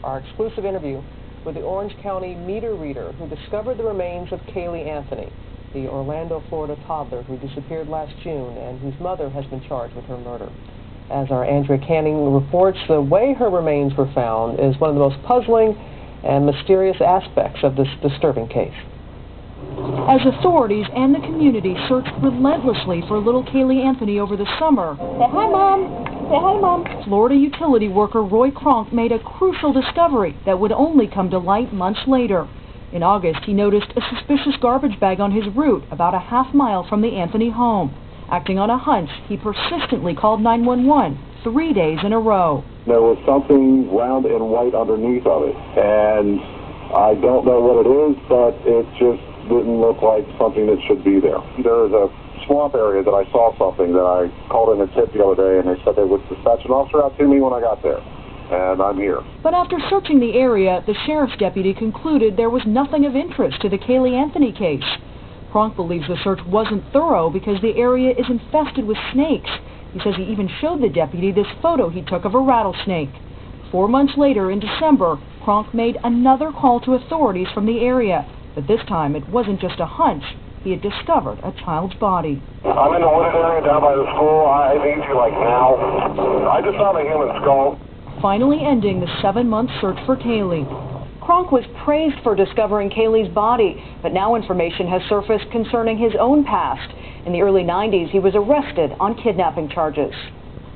our exclusive interview with the Orange County meter reader who discovered the remains of Caylee Anthony, the Orlando, Florida toddler who disappeared last June and whose mother has been charged with her murder. As our Andrea Canning reports, the way her remains were found is one of the most puzzling and mysterious aspects of this disturbing case. As authorities and the community searched relentlessly for little Caylee Anthony over the summer, Say hi, Mom. Say hi, Mom. Florida utility worker Roy Kronk made a crucial discovery that would only come to light months later. In August, he noticed a suspicious garbage bag on his route about a half-mile from the Anthony home. Acting on a hunch, he persistently called 911 3 days in a row. There was something round and white underneath of it, and I don't know what it is, but it just didn't look like something that should be there. There is a swamp area that I saw something that I called in a tip the other day, and they said they would dispatch an officer out to me when I got there, and I'm here. But after searching the area, the sheriff's deputy concluded there was nothing of interest to the Caylee Anthony case. Kronk believes the search wasn't thorough because the area is infested with snakes. He says he even showed the deputy this photo he took of a rattlesnake. 4 months later, in December, Kronk made another call to authorities from the area. But this time, it wasn't just a hunch. He had discovered a child's body. I'm in the wooded area down by the school. I need you like now. I just found a human skull. Finally ending the 7-month search for Caylee. Kronk was praised for discovering Caylee's body, but now information has surfaced concerning his own past. In the early 90s, he was arrested on kidnapping charges.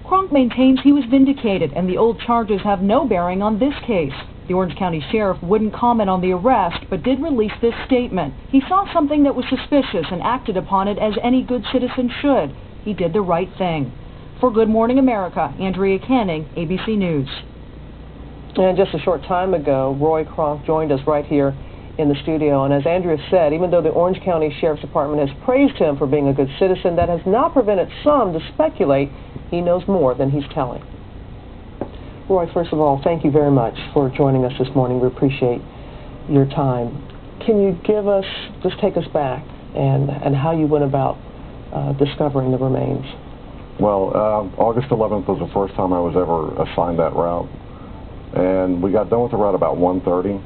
Kronk maintains he was vindicated and the old charges have no bearing on this case. The Orange County Sheriff wouldn't comment on the arrest, but did release this statement. He saw something that was suspicious and acted upon it as any good citizen should. He did the right thing. For Good Morning America, Andrea Canning, ABC News. And just a short time ago, Roy Kronk joined us right here in the studio. And as Andrea said, even though the Orange County Sheriff's Department has praised him for being a good citizen, that has not prevented some to speculate he knows more than he's telling. Roy, first of all, thank you very much for joining us this morning. We appreciate your time. Can you just take us back and how you went about discovering the remains? Well, August 11th was the first time I was ever assigned that route. And we got done with the route about 1:30,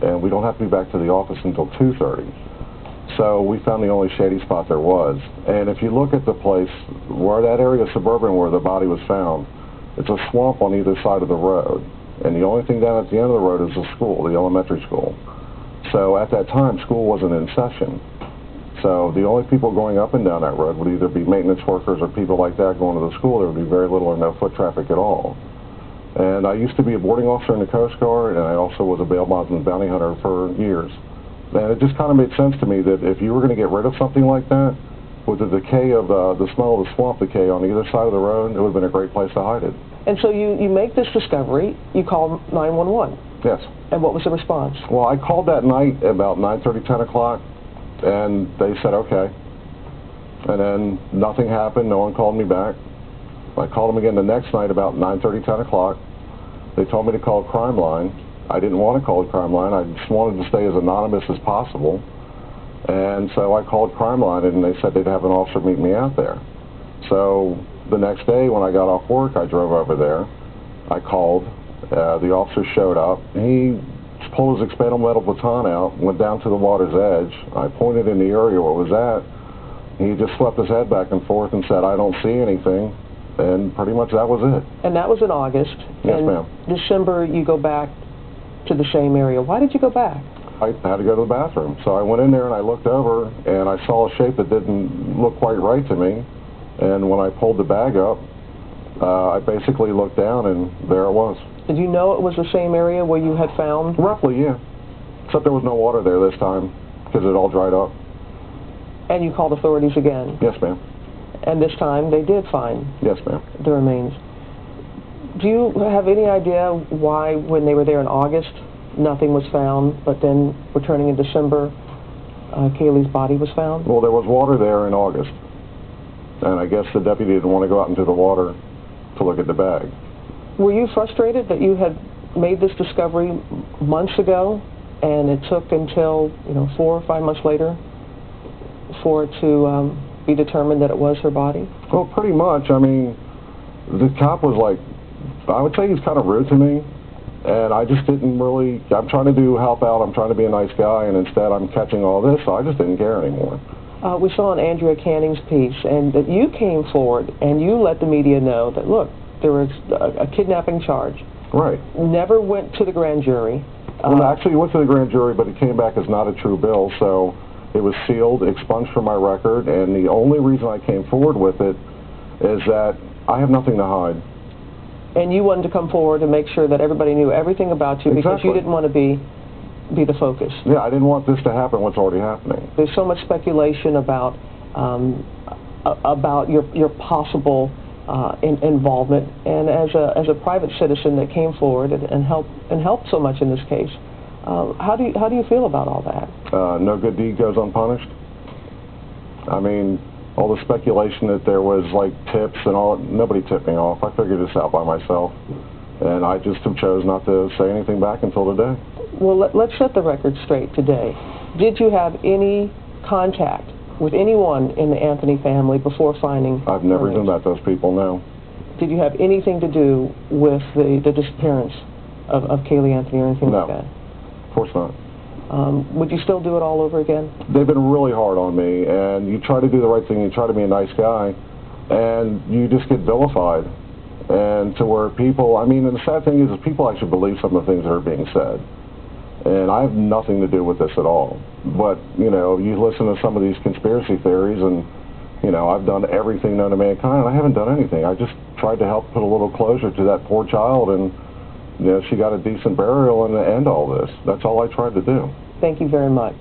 and we don't have to be back to the office until 2:30. So we found the only shady spot there was. And if you look at the place, where that area of suburban where the body was found, it's a swamp on either side of the road. And the only thing down at the end of the road is the school, the elementary school. So at that time, school wasn't in session. So the only people going up and down that road would either be maintenance workers or people like that going to the school. There would be very little or no foot traffic at all. And I used to be a boarding officer in the Coast Guard, and I also was a bail bondsman bounty hunter for years. And it just kind of made sense to me that if you were going to get rid of something like that, with the decay of the smell of the swamp decay on either side of the road, it would have been a great place to hide it. And so you make this discovery, you call 911. Yes. And what was the response? Well, I called that night about 9:30, 10 o'clock, and they said okay. And then nothing happened, no one called me back. I called them again the next night about 9:30, 10 o'clock. They told me to call Crime Line. I didn't want to call the Crime Line. I just wanted to stay as anonymous as possible. And so I called Crime Line, and they said they'd have an officer meet me out there. So the next day when I got off work, I drove over there. I called. The officer showed up. He pulled his expandable metal baton out, went down to the water's edge. I pointed in the area where it was at. He just swept his head back and forth and said, "I don't see anything." And pretty much that was it. And that was in August. Yes, ma'am. December, you go back to the same area. Why did you go back? I had to go to the bathroom. So I went in there and I looked over and I saw a shape that didn't look quite right to me. And when I pulled the bag up, I basically looked down and there it was. Did you know it was the same area where you had found? Roughly, yeah. Except there was no water there this time because it all dried up. And you called authorities again? Yes, ma'am. And this time they did find? Yes, ma'am. The remains. Do you have any idea why, when they were there in August, nothing was found, but then returning in December, Caylee's body was found? Well, there was water there in August. And I guess the deputy didn't want to go out into the water to look at the bag. Were you frustrated that you had made this discovery months ago, and it took until 4 or 5 months later for it to be determined that it was her body? Well, pretty much. I mean, the cop was like, I would say he's kind of rude to me. And I just didn't really, I'm trying to help out, I'm trying to be a nice guy, and instead I'm catching all this, so I just didn't care anymore. We saw in Andrea Canning's piece, and that you came forward and you let the media know that, look, there was a kidnapping charge. Right. Never went to the grand jury. Well, actually, it went to the grand jury, but it came back as not a true bill, so it was sealed, expunged from my record, and the only reason I came forward with it is that I have nothing to hide. And you wanted to come forward and make sure that everybody knew everything about you because you didn't want to be the focus. Yeah, I didn't want this to happen, what's already happening. There's so much speculation about your possible involvement, and as a private citizen that came forward and helped so much in this case, how do you feel about all that? No good deed goes unpunished. I mean, all the speculation that there was like tips and all, nobody tipped me off. I figured this out by myself, and I just chose not to say anything back until today. Well, let's set the record straight today. Did you have any contact with anyone in the Anthony family before finding? I've never even met those people, no. Did you have anything to do with the disappearance of Caylee Anthony or anything like that? Of course not. Would you still do it all over again? They've been really hard on me, and you try to do the right thing, you try to be a nice guy, and you just get vilified. And to where people, I mean, and the sad thing is people actually believe some of the things that are being said. And I have nothing to do with this at all. But, you know, you listen to some of these conspiracy theories, and, you know, I've done everything known to mankind, and I haven't done anything. I just tried to help put a little closure to that poor child, and, you know, she got a decent burial and end all this. That's all I tried to do. Thank you very much.